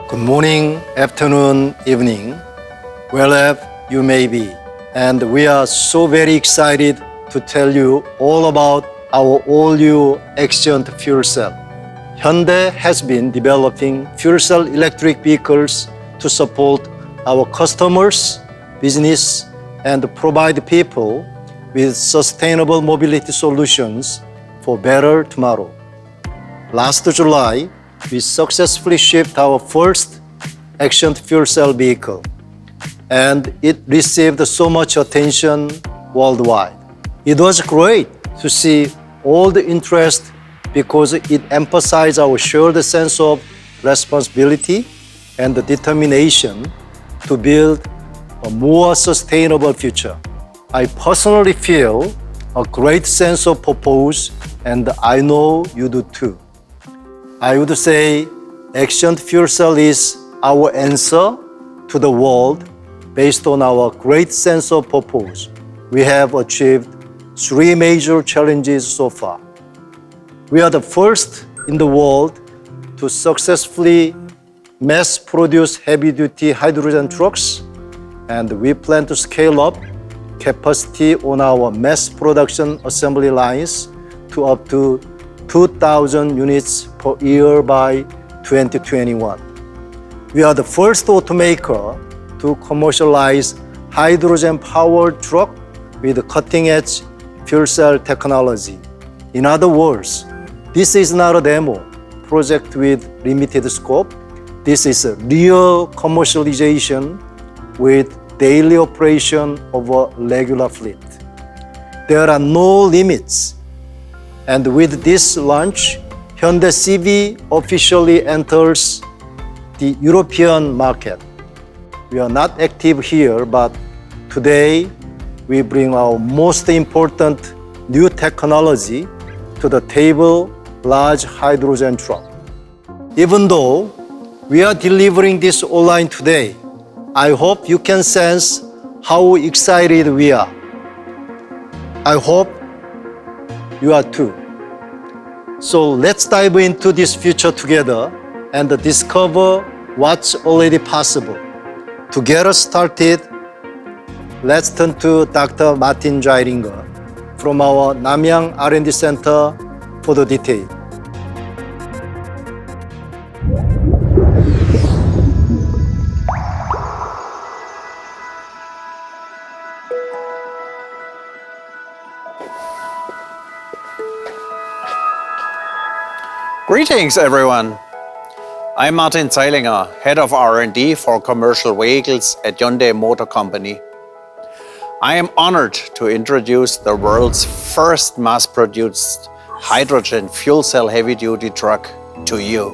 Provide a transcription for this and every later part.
Good morning, afternoon, evening, wherever you may be. And we are so very excited to tell you all about our all-new XCIENT Fuel Cell. Hyundai has been developing fuel cell electric vehicles to support our customers, business, and provide people with sustainable mobility solutions for better tomorrow. Last July, we successfully shipped our first XCIENT Fuel Cell vehicle, and it received so much attention worldwide. It was great to see all the interest because it emphasized our shared sense of responsibility and the determination to build a more sustainable future. I personally feel a great sense of purpose, and I know you do too. I would say XCIENT Fuel Cell is our answer to the world based on our great sense of purpose. We have achieved 3 major challenges so far. We are the first in the world to successfully mass-produce heavy-duty hydrogen trucks, and we plan to scale up capacity on our mass production assembly lines to up to 2,000 units per year by 2021. We are the first automaker to commercialize hydrogen-powered truck with cutting-edge fuel cell technology. In other words, this is not a demo project with limited scope. This is a real commercialization with daily operation of a regular fleet. There are no limits. And with this launch, Hyundai CV officially enters the European market. We are not active here, but today we bring our most important new technology to the table, large hydrogen truck. Even though we are delivering this online today, I hope you can sense how excited we are. I hope you are too. So let's dive into this future together and discover what's already possible. To get us started, let's turn to Dr. Martin Jairinger from our Namyang R&D Center for the detail. Greetings, everyone. I'm Martin Zeilinger, Head of R&D for Commercial Vehicles at Hyundai Motor Company. I am honored to introduce the world's first mass-produced hydrogen fuel cell heavy-duty truck to you.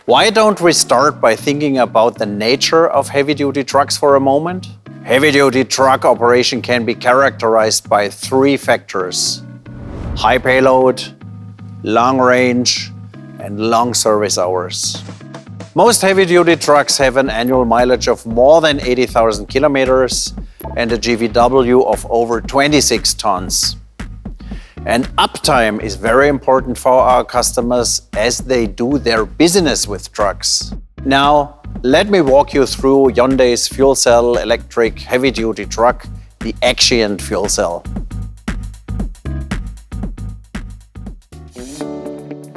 Why don't we start by thinking about the nature of heavy-duty trucks for a moment? Heavy-duty truck operation can be characterized by 3 factors: high payload, long range, and long service hours. Most heavy-duty trucks have an annual mileage of more than 80,000 kilometers and a GVW of over 26 tons. And uptime is very important for our customers as they do their business with trucks. Now, let me walk you through Hyundai's fuel cell electric heavy-duty truck, the XCIENT Fuel Cell.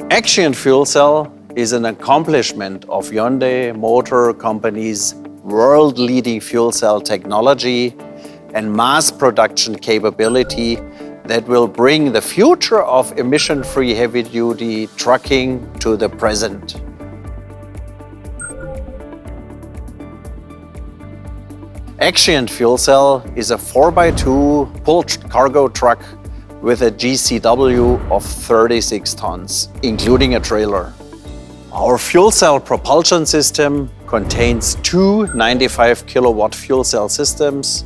XCIENT Fuel Cell is an accomplishment of Hyundai Motor Company's world-leading fuel cell technology and mass production capability that will bring the future of emission-free heavy-duty trucking to the present. XCIENT Fuel Cell is a 4x2 pull cargo truck with a GCW of 36 tons, including a trailer. Our fuel cell propulsion system contains 2 95 kilowatt fuel cell systems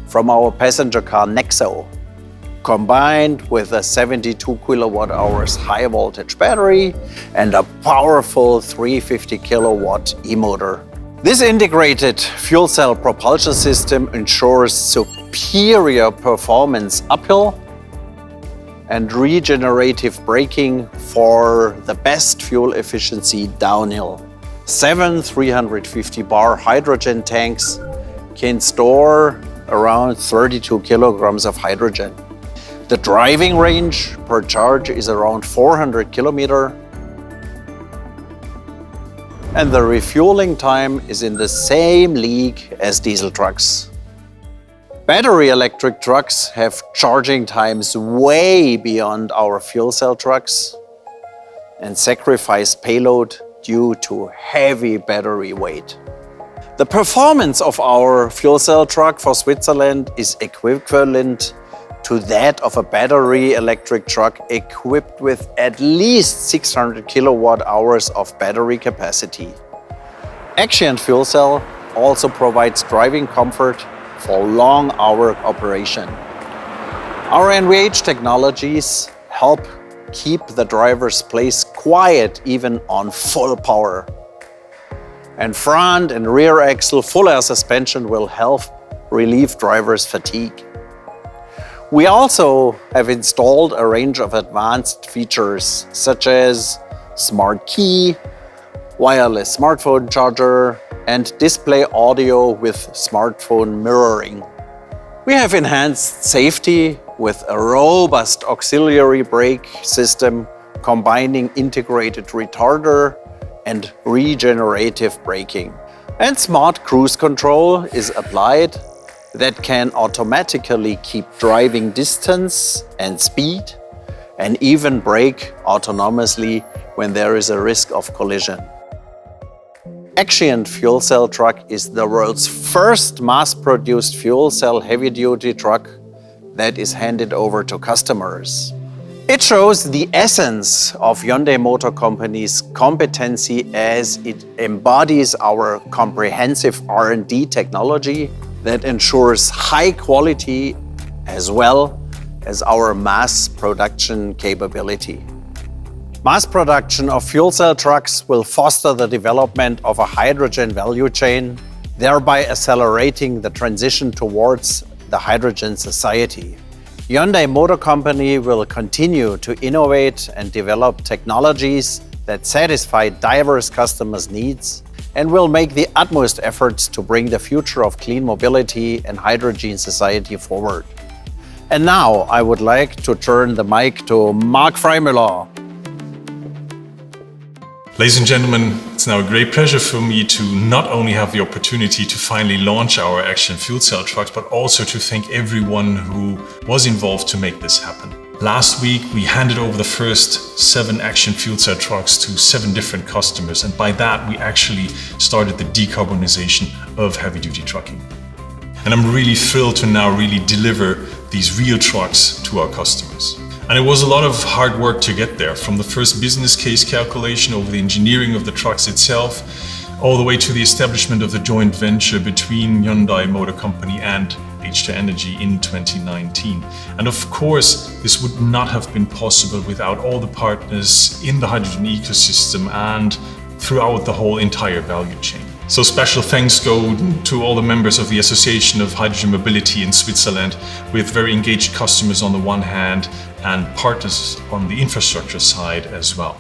from our passenger car Nexo, combined with a 72 kilowatt hours high voltage battery and a powerful 350 kilowatt e-motor. This integrated fuel cell propulsion system ensures superior performance uphill and regenerative braking for the best fuel efficiency downhill. 7 350 bar hydrogen tanks can store around 32 kilograms of hydrogen. The driving range per charge is around 400 kilometers, and the refueling time is in the same league as diesel trucks. Battery electric trucks have charging times way beyond our fuel cell trucks and sacrifice payload due to heavy battery weight. The performance of our fuel cell truck for Switzerland is equivalent to that of a battery electric truck equipped with at least 600 kilowatt hours of battery capacity. XCIENT Fuel Cell also provides driving comfort for long hour operation. Our NVH technologies help keep the driver's place quiet even on full power. And front and rear axle full air suspension will help relieve drivers' fatigue. We also have installed a range of advanced features such as smart key, wireless smartphone charger, and display audio with smartphone mirroring. We have enhanced safety with a robust auxiliary brake system combining integrated retarder and regenerative braking. And smart cruise control is applied that can automatically keep driving distance and speed and even brake autonomously when there is a risk of collision. XCIENT Fuel Cell truck is the world's first mass-produced fuel cell heavy-duty truck that is handed over to customers. It shows the essence of Hyundai Motor Company's competency as it embodies our comprehensive R&D technology that ensures high quality as well as our mass production capability. Mass production of fuel cell trucks will foster the development of a hydrogen value chain, thereby accelerating the transition towards the hydrogen society. Hyundai Motor Company will continue to innovate and develop technologies that satisfy diverse customers' needs and will make the utmost efforts to bring the future of clean mobility and hydrogen society forward. And now I would like to turn the mic to Mark Freimüller. Ladies and gentlemen, it's now a great pleasure for me to not only have the opportunity to finally launch our XCIENT Fuel Cell trucks, but also to thank everyone who was involved to make this happen. Last week, we handed over the first 7 XCIENT Fuel Cell trucks to 7 different customers, and by that, we actually started the decarbonization of heavy-duty trucking. And I'm really thrilled to now really deliver these real trucks to our customers. And it was a lot of hard work to get there, from the first business case calculation over the engineering of the trucks itself, all the way to the establishment of the joint venture between Hyundai Motor Company and H2 Energy in 2019. And of course, this would not have been possible without all the partners in the hydrogen ecosystem and throughout the whole entire value chain. So special thanks go to all the members of the Association of Hydrogen Mobility in Switzerland, with very engaged customers on the one hand and partners on the infrastructure side as well.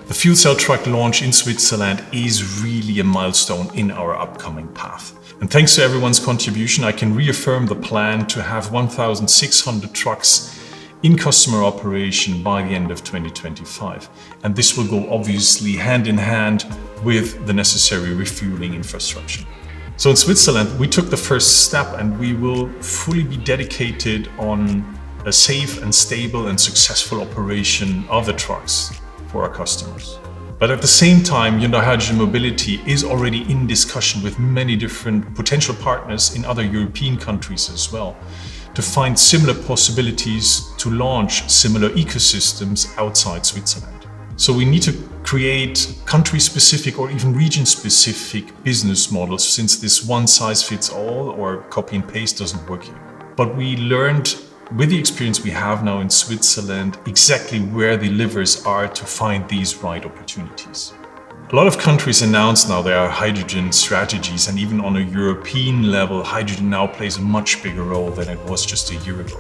The fuel cell truck launch in Switzerland is really a milestone in our upcoming path. And thanks to everyone's contribution, I can reaffirm the plan to have 1,600 trucks in customer operation by the end of 2025. And this will go obviously hand in hand with the necessary refueling infrastructure. So in Switzerland, we took the first step and we will fully be dedicated on a safe and stable and successful operation of the trucks for our customers. But at the same time, Hyundai Hydrogen Mobility is already in discussion with many different potential partners in other European countries as well, to find similar possibilities to launch similar ecosystems outside Switzerland. So we need to create country-specific or even region-specific business models, since this one-size-fits-all or copy and paste doesn't work here. But we learned with the experience we have now in Switzerland exactly where the levers are to find these right opportunities. A lot of countries announce now their hydrogen strategies, and even on a European level, hydrogen now plays a much bigger role than it was just a year ago.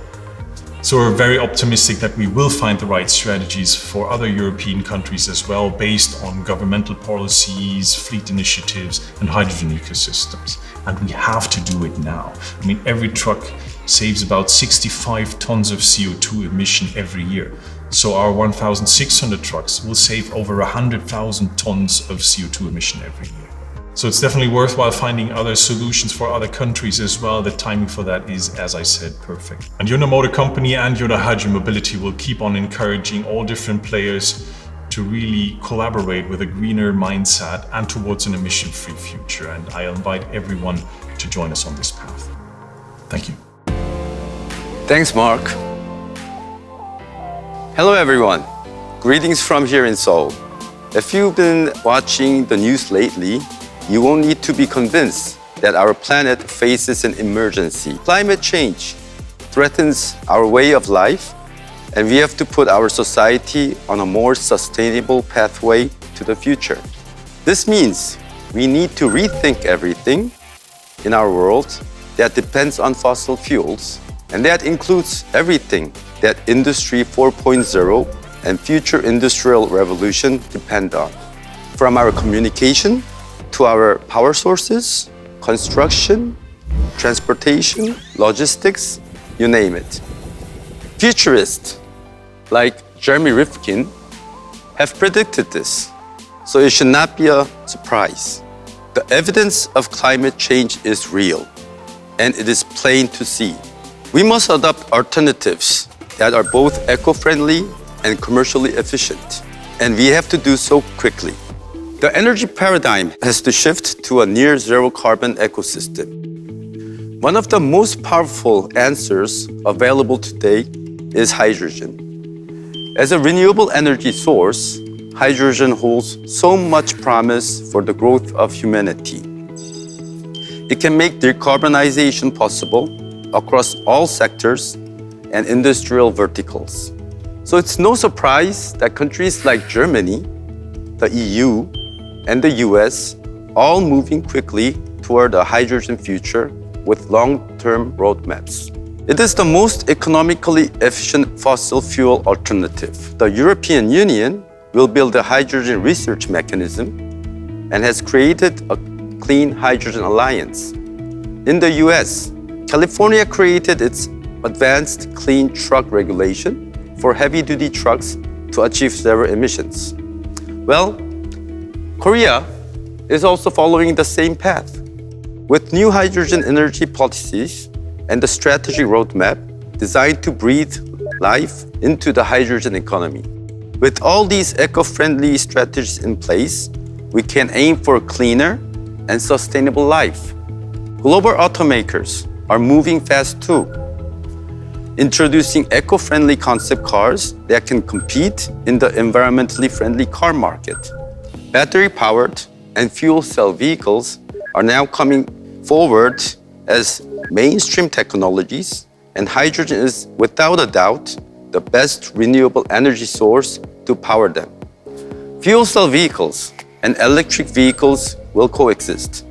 So we're very optimistic that we will find the right strategies for other European countries as well, based on governmental policies, fleet initiatives, and hydrogen ecosystems. And we have to do it now. I mean, every truck saves about 65 tons of CO2 emission every year. So our 1,600 trucks will save over 100,000 tons of CO2 emission every year. So it's definitely worthwhile finding other solutions for other countries as well. The timing for that is, as I said, perfect. And Hyundai Motor Company and Hyundai Hydrogen Mobility will keep on encouraging all different players to really collaborate with a greener mindset and towards an emission-free future. And I invite everyone to join us on this path. Thank you. Thanks, Mark. Hello, everyone. Greetings from here in Seoul. If you've been watching the news lately, you won't need to be convinced that our planet faces an emergency. Climate change threatens our way of life, and we have to put our society on a more sustainable pathway to the future. This means we need to rethink everything in our world that depends on fossil fuels, and that includes everything that Industry 4.0 and future industrial revolution depend on. From our communication to our power sources, construction, transportation, logistics, you name it. Futurists like Jeremy Rifkin have predicted this, so it should not be a surprise. The evidence of climate change is real, and it is plain to see. We must adopt alternatives that are both eco-friendly and commercially efficient, and we have to do so quickly. The energy paradigm has to shift to a near-zero carbon ecosystem. One of the most powerful answers available today is hydrogen. As a renewable energy source, hydrogen holds so much promise for the growth of humanity. It can make decarbonization possible across all sectors and industrial verticals. So it's no surprise that countries like Germany, the EU, and the US all moving quickly toward a hydrogen future with long-term roadmaps. It is the most economically efficient fossil fuel alternative. The European Union will build a hydrogen research mechanism and has created a Clean Hydrogen Alliance. In the US, California created its advanced clean truck regulation for heavy-duty trucks to achieve zero emissions. Well, Korea is also following the same path. With new hydrogen energy policies and the strategy roadmap designed to breathe life into the hydrogen economy. With all these eco-friendly strategies in place, we can aim for a cleaner and sustainable life. Global automakers are moving fast too, introducing eco-friendly concept cars that can compete in the environmentally friendly car market. Battery-powered and fuel cell vehicles are now coming forward as mainstream technologies, and hydrogen is, without a doubt, the best renewable energy source to power them. Fuel cell vehicles and electric vehicles will coexist,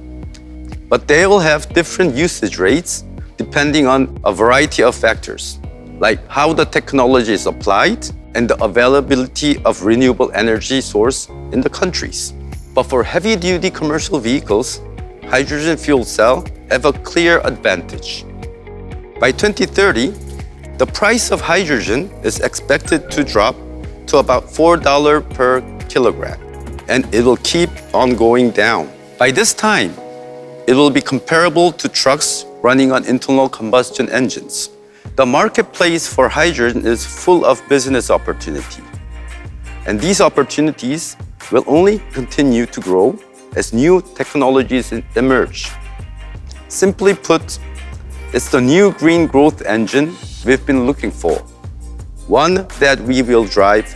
but they will have different usage rates depending on a variety of factors, like how the technology is applied and the availability of renewable energy source in the countries. But for heavy-duty commercial vehicles, hydrogen fuel cell have a clear advantage. By 2030, the price of hydrogen is expected to drop to about $4 per kilogram, and it will keep on going down. By this time, it will be comparable to trucks running on internal combustion engines. The marketplace for hydrogen is full of business opportunity, and these opportunities will only continue to grow as new technologies emerge. Simply put, it's the new green growth engine we've been looking for, one that we will drive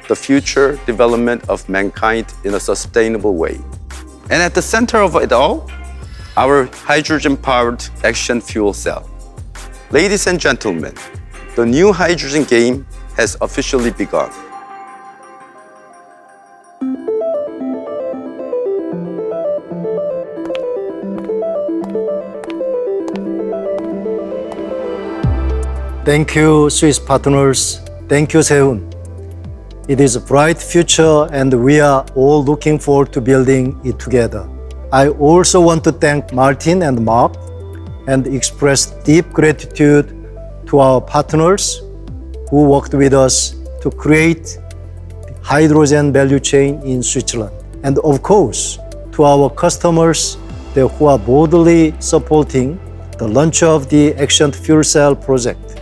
the future development of mankind in a sustainable way. And at the center of it all, our hydrogen-powered XCIENT Fuel Cell. Ladies and gentlemen, the new hydrogen game has officially begun. Thank you, Swiss partners. Thank you, Seun. It is a bright future and we are all looking forward to building it together. I also want to thank Martin and Mark and express deep gratitude to our partners who worked with us to create the hydrogen value chain in Switzerland. And of course, to our customers who are boldly supporting the launch of the XCIENT Fuel Cell project.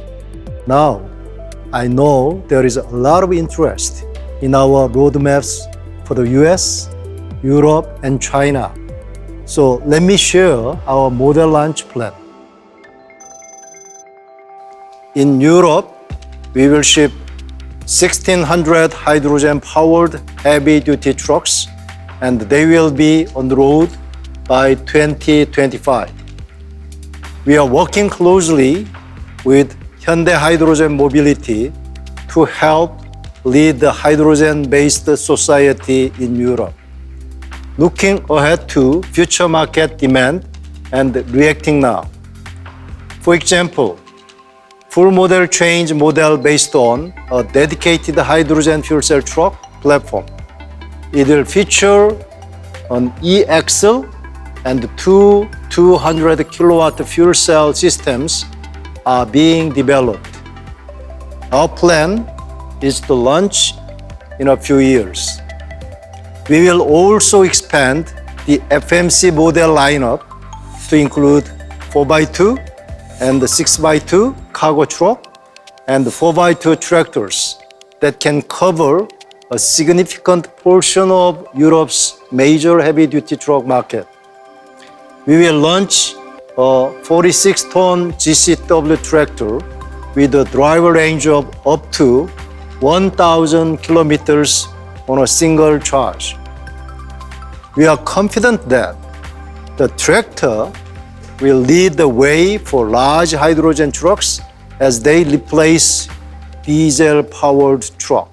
Now, I know there is a lot of interest in our roadmaps for the US, Europe, and China. So let me share our model launch plan. In Europe, we will ship 1,600 hydrogen-powered heavy-duty trucks, and they will be on the road by 2025. We are working closely with Hyundai Hydrogen Mobility to help lead the hydrogen-based society in Europe. Looking ahead to future market demand and reacting now. For example, full model change model based on a dedicated hydrogen fuel cell truck platform. It will feature an e-axle and two 200 kilowatt fuel cell systems are being developed. Our plan is to launch in a few years. We will also expand the FMC model lineup to include 4x2 and 6x2 cargo truck and 4x2 tractors that can cover a significant portion of Europe's major heavy-duty truck market. We will launch a 46-ton GCW tractor with a driver range of up to 1,000 kilometers on a single charge. We are confident that the tractor will lead the way for large hydrogen trucks as they replace diesel-powered trucks.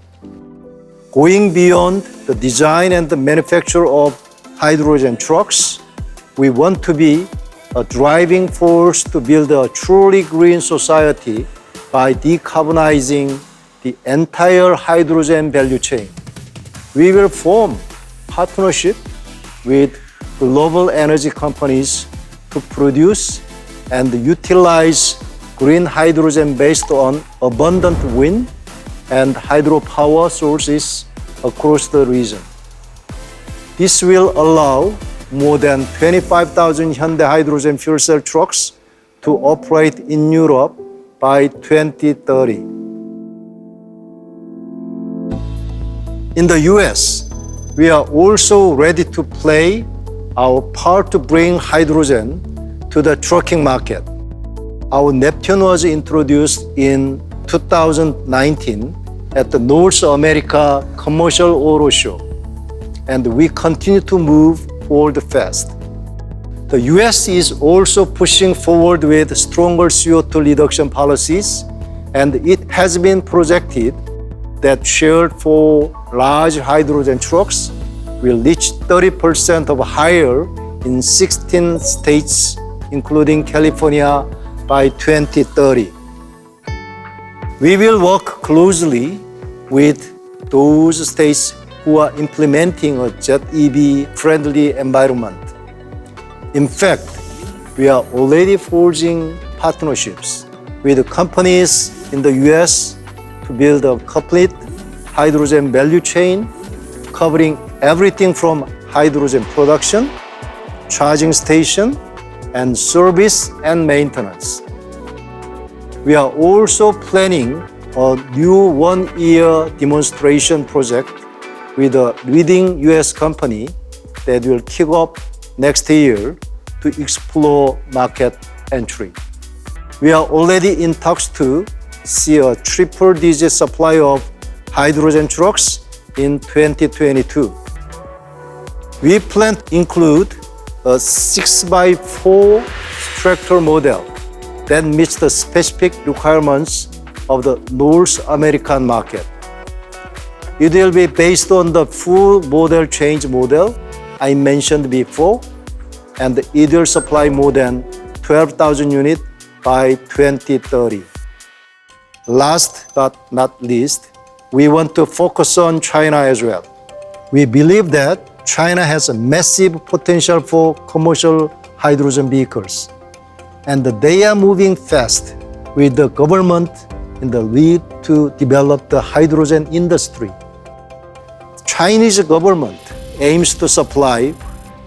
Going beyond the design and the manufacture of hydrogen trucks, we want to be a driving force to build a truly green society by decarbonizing the entire hydrogen value chain. We will form partnership with global energy companies to produce and utilize green hydrogen based on abundant wind and hydropower sources across the region. This will allow more than 25,000 Hyundai hydrogen fuel cell trucks to operate in Europe by 2030. In the US, we are also ready to play our part to bring hydrogen to the trucking market. Our Neptune was introduced in 2019 at the North America Commercial Auto Show, and we continue to move forward fast. The US is also pushing forward with stronger CO2 reduction policies, and it has been projected that share for large hydrogen trucks will reach 30% or higher in 16 states, including California, by 2030. We will work closely with those states who are implementing a jet EV friendly environment. In fact, we are already forging partnerships with companies in the US to build a complete hydrogen value chain covering everything from hydrogen production, charging station, and service and maintenance. We are also planning a new one-year demonstration project with a leading US company that will kick off next year to explore market entry. We are already in talks to see a triple-digit supply of hydrogen trucks in 2022. We plan to include a 6x4 tractor model that meets the specific requirements of the North American market. It will be based on the full model change model I mentioned before, and it will supply more than 12,000 units by 2030. Last but not least, we want to focus on China as well. We believe that China has a massive potential for commercial hydrogen vehicles, and they are moving fast with the government in the lead to develop the hydrogen industry. Chinese government aims to supply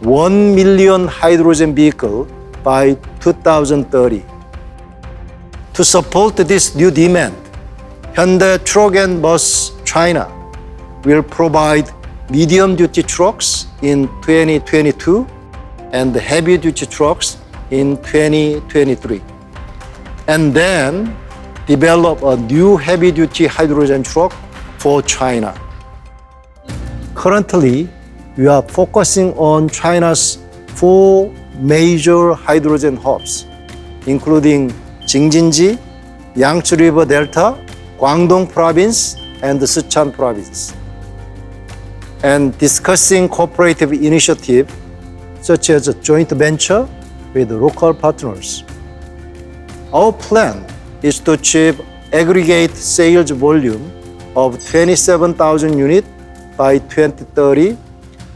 1 million hydrogen vehicles by 2030. To support this new demand, Hyundai Truck and Bus China will provide medium-duty trucks in 2022 and heavy-duty trucks in 2023, and then develop a new heavy-duty hydrogen truck for China. Currently, we are focusing on China's 4 major hydrogen hubs, including Jing-Jin-ji, Yangtze River Delta, Guangdong Province, and Sichuan Province, and discussing cooperative initiatives such as a joint venture with local partners. Our plan is to achieve aggregate sales volume of 27,000 units by 2030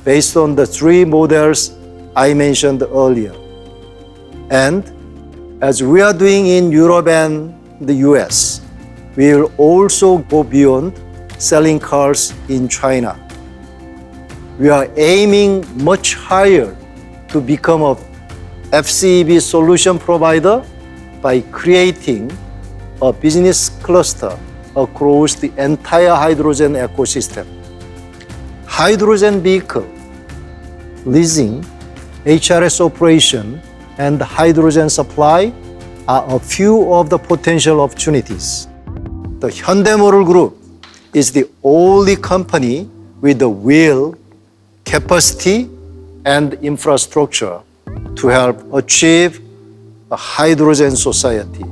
based on the 3 models I mentioned earlier. And as we are doing in Europe and the US, we will also go beyond selling cars in China. We are aiming much higher to become a FCEV solution provider by creating a business cluster across the entire hydrogen ecosystem. Hydrogen vehicle, leasing, HRS operation, and hydrogen supply are a few of the potential opportunities. The Hyundai Motor Group is the only company with the will, capacity, and infrastructure to help achieve a hydrogen society.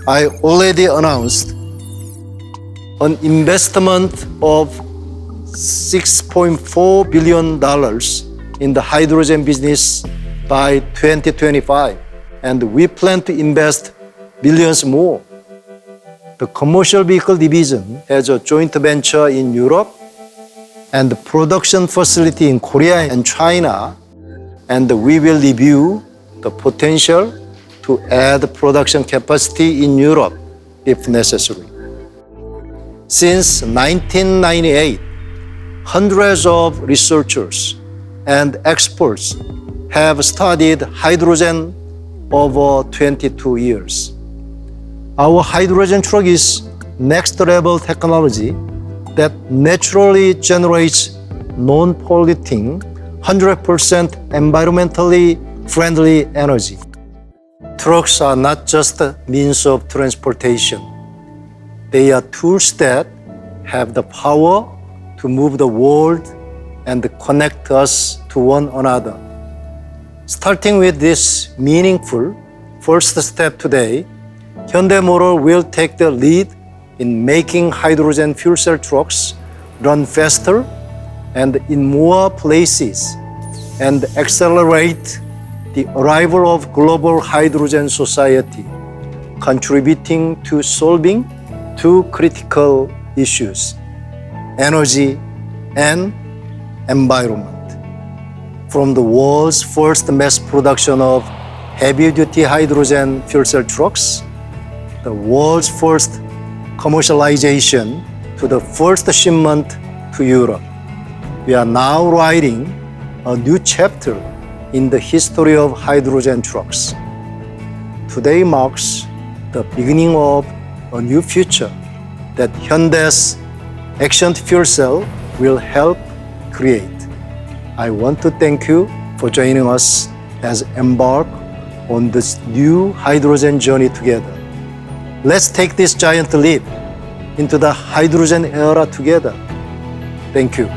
I already announced an investment of $6.4 billion in the hydrogen business by 2025, and we plan to invest billions more. The commercial vehicle division has a joint venture in Europe and the production facility in Korea and China, and we will review the potential to add production capacity in Europe if necessary. Since 1998, hundreds of researchers and experts have studied hydrogen over 22 years. Our hydrogen truck is next-level technology that naturally generates non-polluting, 100% environmentally friendly energy. Trucks are not just a means of transportation. They are tools that have the power to move the world and connect us to one another. Starting with this meaningful first step today, Hyundai Motor will take the lead in making hydrogen fuel cell trucks run faster and in more places, and accelerate the arrival of global hydrogen society, contributing to solving 2 critical issues: energy and environment. From the world's first mass production of heavy-duty hydrogen fuel cell trucks, the world's first commercialization, to the first shipment to Europe, we are now writing a new chapter in the history of hydrogen trucks. Today marks the beginning of a new future that Hyundai's XCIENT Fuel Cell will help create. I want to thank you for joining us as embark on this new hydrogen journey together. Let's take this giant leap into the hydrogen era together. Thank you.